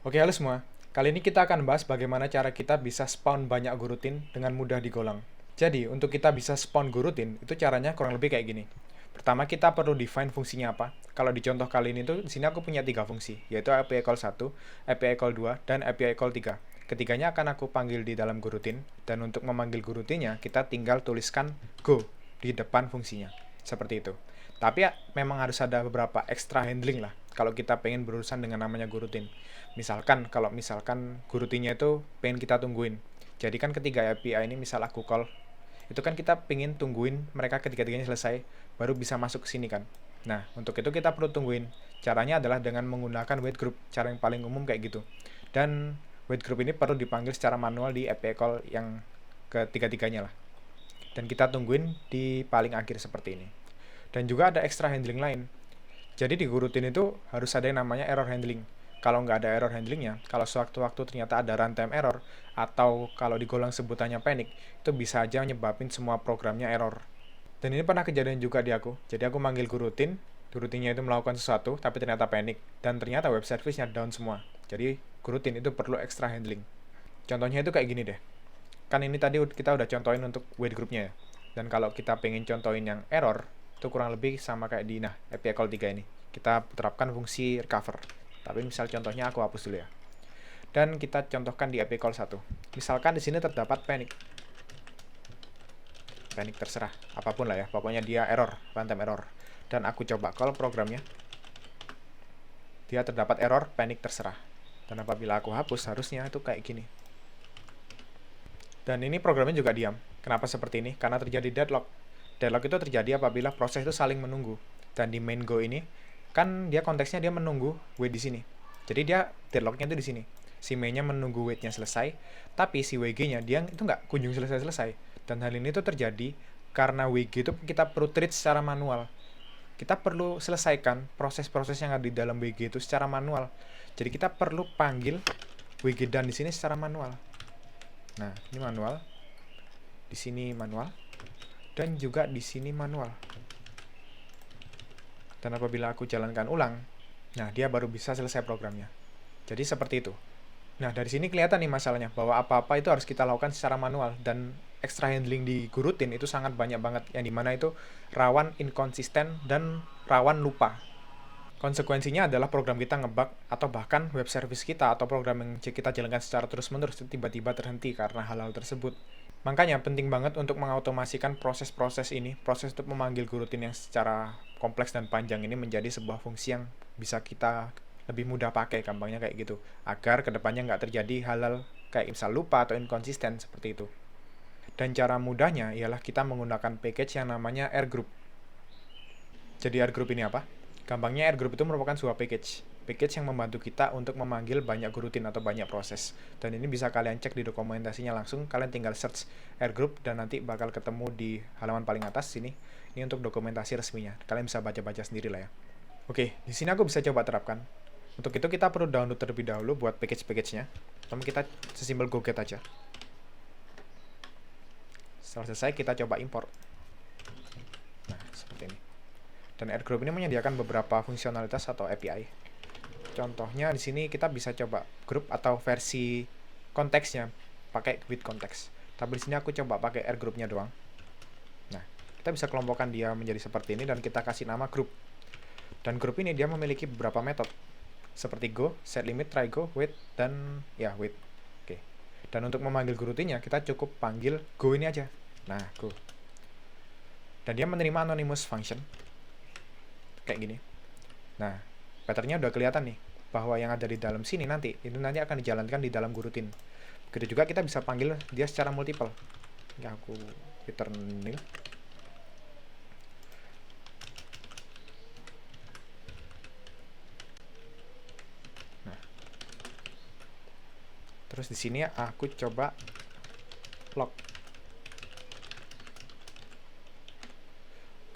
Oke, halo semua. Kali ini kita akan bahas bagaimana cara kita bisa spawn banyak gurutin dengan mudah di Golang. Jadi, untuk kita bisa spawn gurutin, itu caranya kurang lebih kayak gini. Pertama, kita perlu define fungsinya apa. Kalau di contoh kali ini tuh, di sini aku punya 3 fungsi, yaitu API call 1, API call 2, dan API call 3. Ketiganya akan aku panggil di dalam gurutin, dan untuk memanggil gurutinnya, kita tinggal tuliskan go di depan fungsinya. Seperti itu. Tapi ya, memang harus ada beberapa extra handling lah, kalau kita pengen berurusan dengan namanya gurutin. Kalau misalkan gurutinnya itu pengen kita tungguin. Jadi kan ketiga API ini misal aku call, itu kan kita pengen tungguin mereka ketiga-tiganya selesai, baru bisa masuk ke sini kan. Nah, untuk itu kita perlu tungguin. Caranya adalah dengan menggunakan wait group, cara yang paling umum kayak gitu. Dan wait group ini perlu dipanggil secara manual di API call yang ketiga-tiganya lah. Dan kita tungguin di paling akhir seperti ini. Dan juga ada extra handling lain. Jadi di gurutin itu harus ada yang namanya error handling. Kalau nggak ada error handlingnya, kalau sewaktu-waktu ternyata ada runtime error, atau kalau di Golang sebutannya panic, itu bisa aja nyebabin semua programnya error. Dan ini pernah kejadian juga di aku. Jadi aku manggil gurutin, gurutinnya itu melakukan sesuatu, tapi ternyata panic, dan ternyata web service-nya down semua. Jadi gurutin itu perlu extra handling. Contohnya itu kayak gini deh. Kan ini tadi kita udah contohin untuk wait groupnya ya. Dan kalau kita pengen contohin yang error, itu kurang lebih sama kayak di API call 3 ini. Kita terapkan fungsi recover. Tapi misal contohnya aku hapus dulu ya. Dan kita contohkan di API call 1. Misalkan di sini terdapat panic. Panic terserah, apapun lah ya. Pokoknya dia error, runtime error. Dan aku coba call programnya. Dia terdapat error, panic terserah. Dan apabila aku hapus, harusnya itu kayak gini. Dan ini programnya juga diam. Kenapa seperti ini? Karena terjadi deadlock. Deadlock itu terjadi apabila proses itu saling menunggu. Dan di main go ini, kan dia konteksnya dia menunggu wait di sini. Jadi dia deadlocknya itu di sini. Si mainnya menunggu waitnya selesai, tapi si WG-nya dia itu nggak kunjung selesai-selesai. Dan hal ini tuh terjadi karena WG itu kita perlu treat secara manual. Kita perlu selesaikan proses-proses yang ada di dalam WG itu secara manual. Jadi kita perlu panggil WG dan di sini secara manual. Nah, ini manual. Di sini manual. Dan juga di sini manual. Dan apabila aku jalankan ulang, nah dia baru bisa selesai programnya. Jadi seperti itu. Nah, dari sini kelihatan nih masalahnya, bahwa apa-apa itu harus kita lakukan secara manual, dan extra handling di gurutin itu sangat banyak banget, yang dimana itu rawan inkonsisten dan rawan lupa. Konsekuensinya adalah program kita ngebug, atau bahkan web service kita atau program yang kita jalankan secara terus-menerus tiba-tiba terhenti karena hal-hal tersebut. Makanya penting banget untuk mengautomasikan proses-proses ini, proses untuk memanggil gurutin yang secara kompleks dan panjang ini menjadi sebuah fungsi yang bisa kita lebih mudah pakai, gampangnya kayak gitu. Agar kedepannya nggak terjadi hal-hal kayak misal lupa atau inkonsisten seperti itu. Dan cara mudahnya ialah kita menggunakan package yang namanya AirGroup. Jadi AirGroup ini apa? Gampangnya AirGroup itu merupakan sebuah package yang membantu kita untuk memanggil banyak gurutin atau banyak proses. Dan ini bisa kalian cek di dokumentasinya langsung, kalian tinggal search AirGroup dan nanti bakal ketemu di halaman paling atas sini. Ini untuk dokumentasi resminya. Kalian bisa baca-baca sendiri lah ya. Oke, di sini aku bisa coba terapkan. Untuk itu kita perlu download terlebih dahulu buat package-package-nya. Pertama kita sesimpel go-get aja. Setelah selesai kita coba import. Nah, seperti ini. Dan AirGroup ini menyediakan beberapa fungsionalitas atau API. Contohnya di sini kita bisa coba group atau versi konteksnya pakai with context. Tapi di sini aku coba pakai AirGroup-nya doang. Nah, kita bisa kelompokkan dia menjadi seperti ini dan kita kasih nama group. Dan group ini dia memiliki beberapa metode seperti go, set limit, try go, wait, dan ya wait. Oke. Dan untuk memanggil gurutinnya kita cukup panggil go ini aja. Nah, go. Dan dia menerima anonymous function kayak gini. Nah, patternnya udah kelihatan nih, bahwa yang ada di dalam sini nanti akan dijalankan di dalam gurutin. Begitu juga kita bisa panggil dia secara multiple. Ya, aku return nil. Nah, terus di sini aku coba log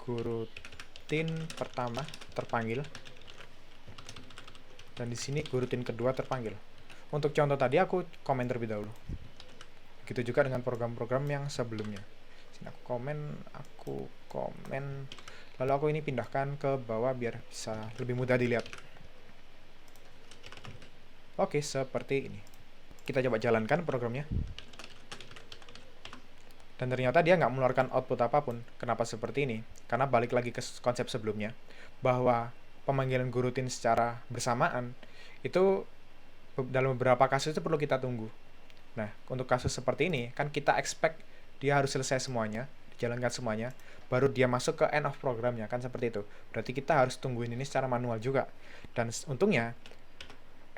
gurutin pertama terpanggil, dan di sini gurutin kedua terpanggil. Untuk contoh tadi aku komen terlebih dahulu. Begitu juga dengan program-program yang sebelumnya. Sini aku komen, lalu aku ini pindahkan ke bawah biar bisa lebih mudah dilihat. Oke, seperti ini. Kita coba jalankan programnya. Dan ternyata dia nggak mengeluarkan output apapun. Kenapa seperti ini? Karena balik lagi ke konsep sebelumnya, bahwa pemanggilan gurutin secara bersamaan, itu dalam beberapa kasus itu perlu kita tunggu. Nah, untuk kasus seperti ini, kan kita expect dia harus selesai semuanya, dijalankan semuanya, baru dia masuk ke end of programnya, kan seperti itu. Berarti kita harus tungguin ini secara manual juga. Dan untungnya,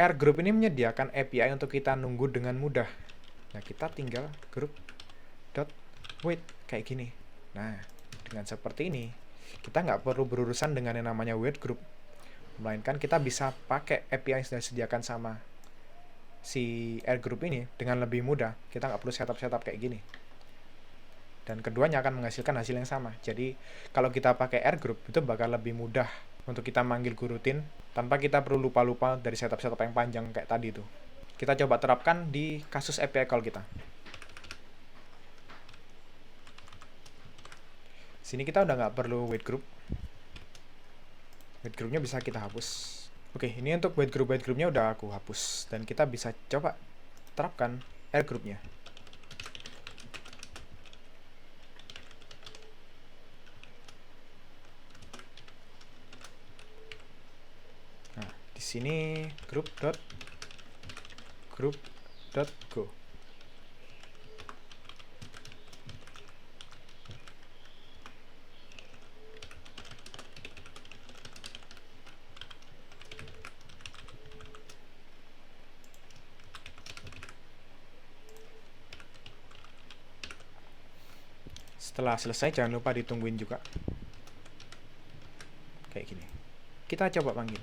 R group ini menyediakan API untuk kita nunggu dengan mudah. Nah, kita tinggal group dot wait kayak gini. Nah, dengan seperti ini, kita nggak perlu berurusan dengan yang namanya wait group, melainkan kita bisa pakai API yang sudah disediakan sama si R group ini dengan lebih mudah. Kita nggak perlu setup kayak gini. Dan keduanya akan menghasilkan hasil yang sama. Jadi, kalau kita pakai R group, itu bakal lebih mudah untuk kita manggil gurutin tanpa kita perlu lupa-lupa dari setup yang panjang kayak tadi itu. Kita coba terapkan di kasus API call kita. Sini kita udah nggak perlu wait group. Wait groupnya bisa kita hapus. Oke, ini untuk wait groupnya udah aku hapus. Dan kita bisa coba terapkan R groupnya. Nah, di sini group.go. Setelah selesai, jangan lupa ditungguin juga. Kayak gini. Kita coba panggil.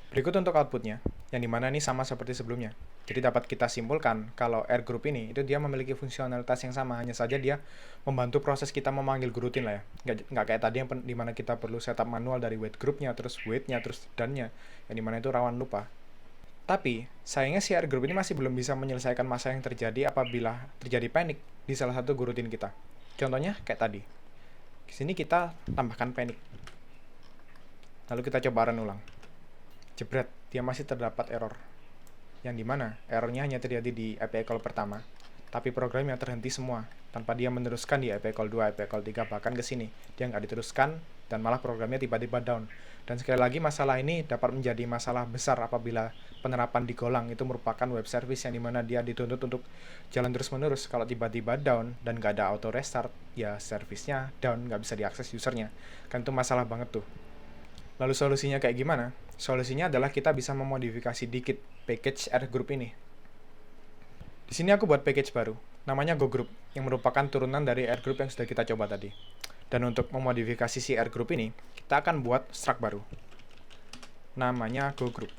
Berikut untuk outputnya, yang dimana ini sama seperti sebelumnya. Jadi dapat kita simpulkan kalau R group ini, itu dia memiliki fungsionalitas yang sama, hanya saja dia membantu proses kita memanggil gurutin lah ya. Nggak kayak tadi yang dimana kita perlu setup manual dari wait groupnya, terus wait-nya, terus done-nya, yang dimana itu rawan lupa. Tapi, sayangnya si R group ini masih belum bisa menyelesaikan masalah yang terjadi apabila terjadi panic di salah satu gurutin kita. Contohnya kayak tadi. Di sini kita tambahkan panic. Lalu kita coba run ulang. Jebret, dia masih terdapat error. Yang dimana errornya hanya terjadi di API call pertama, tapi programnya terhenti semua, tanpa dia meneruskan di API call 2, API call 3, bahkan ke sini. Dia nggak diteruskan, dan malah programnya tiba-tiba down. Dan sekali lagi masalah ini dapat menjadi masalah besar apabila penerapan di Golang itu merupakan web service yang dimana dia dituntut untuk jalan terus-menerus. Kalau tiba-tiba down dan nggak ada auto restart, ya service-nya down, nggak bisa diakses usernya. Kan itu masalah banget tuh. Lalu solusinya kayak gimana? Solusinya adalah kita bisa memodifikasi dikit package R group ini. Di sini aku buat package baru, namanya GoGroup, yang merupakan turunan dari R group yang sudah kita coba tadi. Dan untuk memodifikasi si R group ini, kita akan buat struct baru, namanya GoGroup.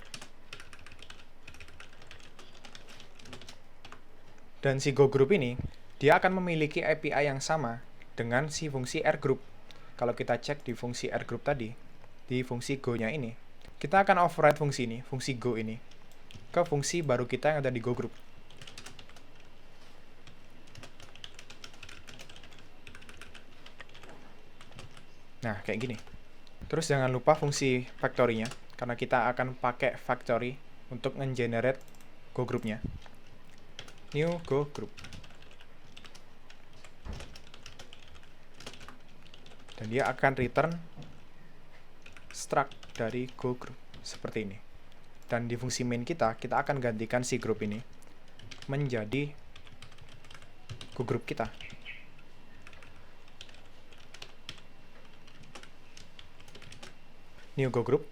Dan si GoGroup ini, dia akan memiliki API yang sama dengan si fungsi R group. Kalau kita cek di fungsi R group tadi, di fungsi go-nya ini, kita akan override fungsi ini, fungsi go ini, ke fungsi baru kita yang ada di GoGroup. Nah, kayak gini. Terus jangan lupa fungsi factory-nya, karena kita akan pakai factory untuk nge-generate GoGroup-nya. New GoGroup. Dan dia akan return struct dari GoGroup seperti ini. Dan di fungsi main kita akan gantikan si group ini menjadi GoGroup kita. New GoGroup.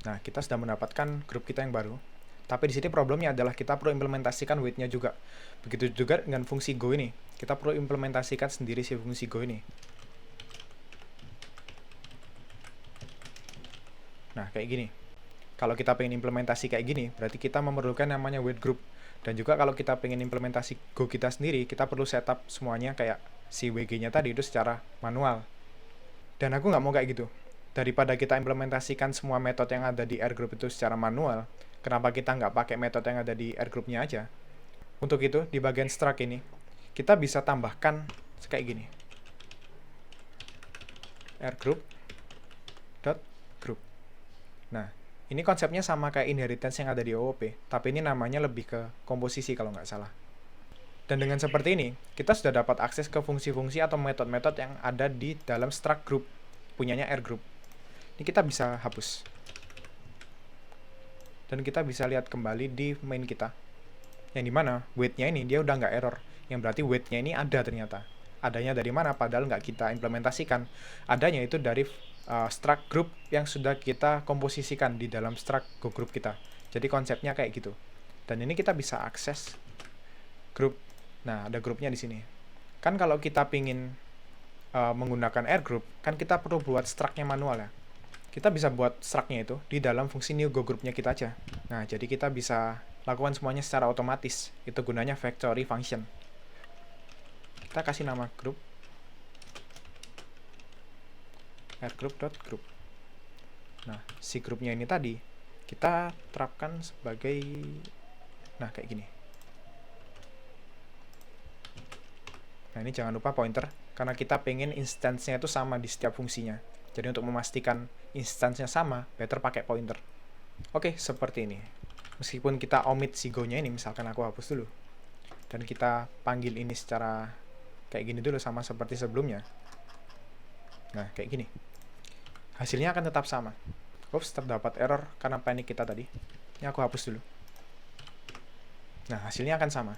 Nah, kita sudah mendapatkan grup kita yang baru. Tapi di sini problemnya adalah kita perlu implementasikan wait-nya juga. Begitu juga dengan fungsi go ini. Kita perlu implementasikan sendiri si fungsi go ini. Nah, kayak gini. Kalau kita pengen implementasi kayak gini, berarti kita memerlukan namanya wait group. Dan juga kalau kita pengen implementasi go kita sendiri, kita perlu setup semuanya kayak si WG-nya tadi itu secara manual. Dan aku nggak mau kayak gitu. Daripada kita implementasikan semua metode yang ada di R group itu secara manual, kenapa kita nggak pakai metode yang ada di R group-nya aja? Untuk itu, di bagian struct ini, kita bisa tambahkan kayak gini. R group. Nah, Ini konsepnya sama kayak inheritance yang ada di OOP, tapi ini namanya lebih ke komposisi kalau nggak salah. Dan dengan seperti ini, kita sudah dapat akses ke fungsi-fungsi atau metode-metode yang ada di dalam struct group, punyanya R group. Ini kita bisa hapus. Dan kita bisa lihat kembali di main kita. Yang dimana weight-nya ini dia udah nggak error. Yang berarti weight-nya ini ada ternyata. Adanya dari mana padahal nggak kita implementasikan. Adanya itu dari struct group yang sudah kita komposisikan di dalam struct go group kita. Jadi konsepnya kayak gitu. Dan ini kita bisa akses group. Nah, ada grupnya di sini. Kan kalau kita pingin menggunakan R group, kan kita perlu buat struct-nya manual ya. Kita bisa buat struct-nya itu di dalam fungsi new go group-nya kita aja. Nah, jadi kita bisa lakukan semuanya secara otomatis. Itu gunanya factory function. Kita kasih nama group rgroup.group. Nah, si grupnya ini tadi kita terapkan sebagai kayak gini. Nah, ini jangan lupa pointer karena kita pengen instance-nya itu sama di setiap fungsinya. Jadi untuk memastikan instance-nya sama, better pakai pointer. Oke, seperti ini. Meskipun kita omit si go-nya ini, misalkan aku hapus dulu. Dan kita panggil ini secara kayak gini dulu sama seperti sebelumnya. Nah, kayak gini. Hasilnya akan tetap sama. Ups, terdapat error karena panic kita tadi. Ini aku hapus dulu. Nah, hasilnya akan sama.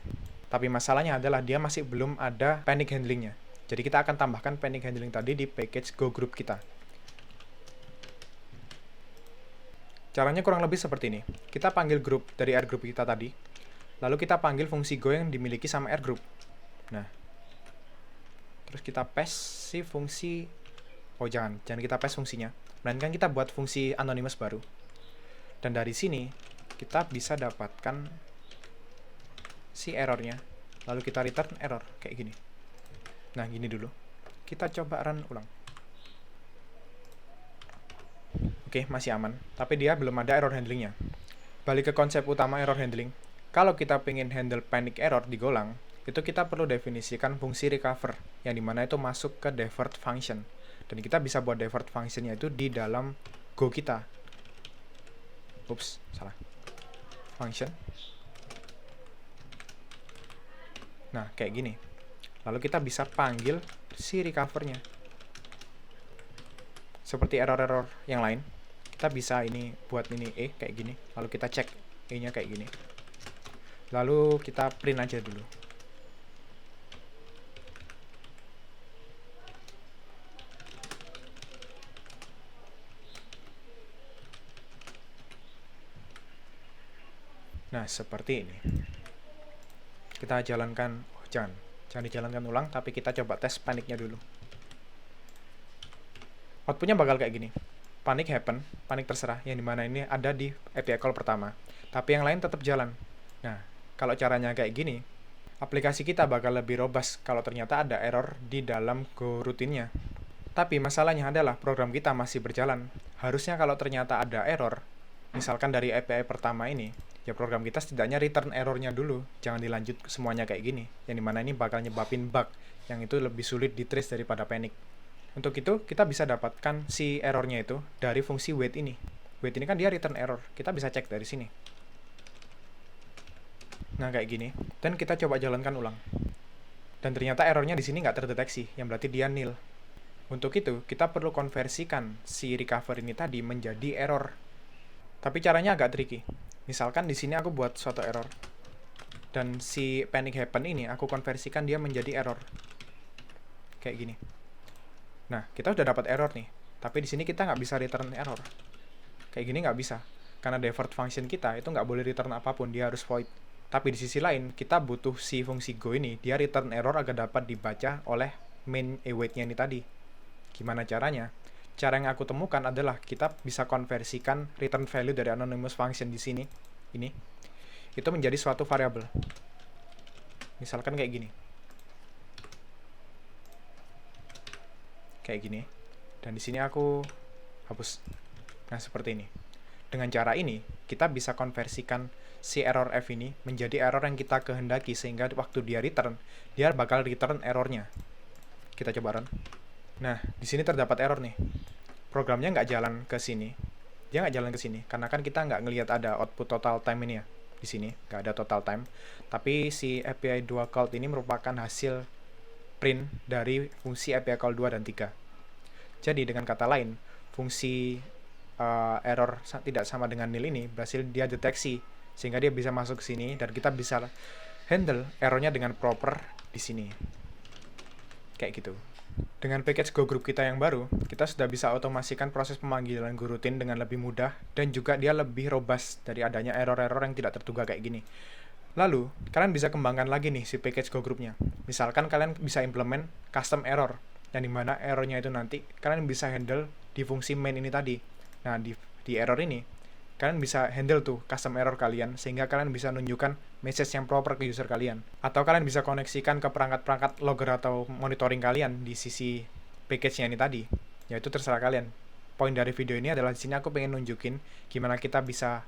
Tapi masalahnya adalah dia masih belum ada panic handling-nya. Jadi kita akan tambahkan panic handling tadi di package go group kita. Caranya kurang lebih seperti ini. Kita panggil group dari R group kita tadi. Lalu kita panggil fungsi go yang dimiliki sama R group. Nah. Terus kita paste si fungsi. Oh, jangan kita paste fungsinya. Melainkan kita buat fungsi anonymous baru. Dan dari sini kita bisa dapatkan si errornya. Lalu kita return error kayak gini. Nah, gini dulu. Kita coba run ulang. Oke, masih aman. Tapi dia belum ada error handlingnya. Balik ke konsep utama error handling. Kalau kita pengen handle panic error di Golang, itu kita perlu definisikan fungsi recover, yang dimana itu masuk ke divert function. Dan kita bisa buat divert functionnya itu di dalam Go kita. Ups, salah. Function. Nah, kayak gini. Lalu kita bisa panggil si recovernya. Seperti error-error yang lain. Kita bisa ini buat ini kayak gini. Lalu kita cek E-nya kayak gini. Lalu kita print aja dulu. Nah, seperti ini. Kita jalankan, jangan dijalankan ulang, tapi kita coba tes paniknya dulu. Outputnya bakal kayak gini. Panic happen, panik terserah, yang dimana ini ada di API call pertama. Tapi yang lain tetap jalan. Nah, kalau caranya kayak gini, aplikasi kita bakal lebih robust kalau ternyata ada error di dalam Go rutinnya. Tapi masalahnya adalah program kita masih berjalan. Harusnya kalau ternyata ada error, misalkan dari API pertama ini, ya program kita setidaknya return errornya dulu. Jangan dilanjut semuanya kayak gini. Yang dimana ini bakal nyebabin bug, yang itu lebih sulit di-trace daripada panic. Untuk itu, kita bisa dapatkan si errornya itu dari fungsi wait ini. Wait ini kan dia return error. Kita bisa cek dari sini. Nah, kayak gini. Dan kita coba jalankan ulang. Dan ternyata errornya di sini nggak terdeteksi, yang berarti dia nil. Untuk itu, kita perlu konversikan si recover ini tadi menjadi error. Tapi caranya agak tricky. Misalkan di sini aku buat suatu error. Dan si panic happen ini aku konversikan dia menjadi error. Kayak gini. Nah, kita udah dapat error nih. Tapi di sini kita nggak bisa return error. Kayak gini nggak bisa. Karena divert function kita itu nggak boleh return apapun, dia harus void. Tapi di sisi lain, kita butuh si fungsi go ini, dia return error agar dapat dibaca oleh main await-nya ini tadi. Gimana caranya? Cara yang aku temukan adalah kita bisa konversikan return value dari anonymous function di sini, ini, itu menjadi suatu variabel. Misalkan kayak gini. Kayak gini. Dan di sini aku hapus. Nah, seperti ini. Dengan cara ini, kita bisa konversikan si error f ini menjadi error yang kita kehendaki, sehingga waktu dia return, dia bakal return errornya. Kita coba run. Nah, di sini terdapat error nih. Programnya nggak jalan ke sini. dia nggak jalan ke sini karena kan kita nggak ngelihat ada output total time ini ya. Di sini nggak ada total time, tapi si API 2 call ini merupakan hasil print dari fungsi API call 2 dan 3. Jadi dengan kata lain, fungsi error tidak sama dengan nil ini berhasil dia deteksi, sehingga dia bisa masuk ke sini dan kita bisa handle errornya dengan proper di sini. Kayak gitu. Dengan package GoGroup kita yang baru, kita sudah bisa otomasikan proses pemanggilan goroutine dengan lebih mudah dan juga dia lebih robust dari adanya error-error yang tidak terduga kayak gini. Lalu, kalian bisa kembangkan lagi nih si package GoGroup-nya. Misalkan kalian bisa implement custom error, yang dimana errornya itu nanti kalian bisa handle di fungsi main ini tadi. Nah, di error ini, kalian bisa handle tuh custom error kalian, sehingga kalian bisa nunjukkan message yang proper ke user kalian. Atau kalian bisa koneksikan ke perangkat-perangkat logger atau monitoring kalian di sisi package-nya ini tadi. Yaitu terserah kalian. Poin dari video ini adalah di sini aku pengen nunjukin gimana kita bisa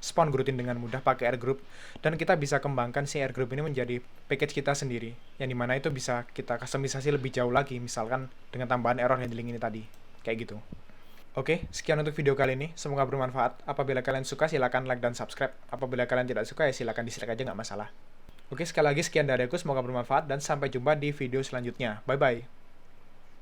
spawn goroutine dengan mudah pakai air group, dan kita bisa kembangkan si air group ini menjadi package kita sendiri, yang dimana itu bisa kita customisasi lebih jauh lagi, misalkan dengan tambahan error handling ini tadi. Kayak gitu. Oke, sekian untuk video kali ini. Semoga bermanfaat. Apabila kalian suka, silakan like dan subscribe. Apabila kalian tidak suka, ya silakan dislike aja, nggak masalah. Oke, sekali lagi sekian dari aku. Semoga bermanfaat dan sampai jumpa di video selanjutnya. Bye-bye.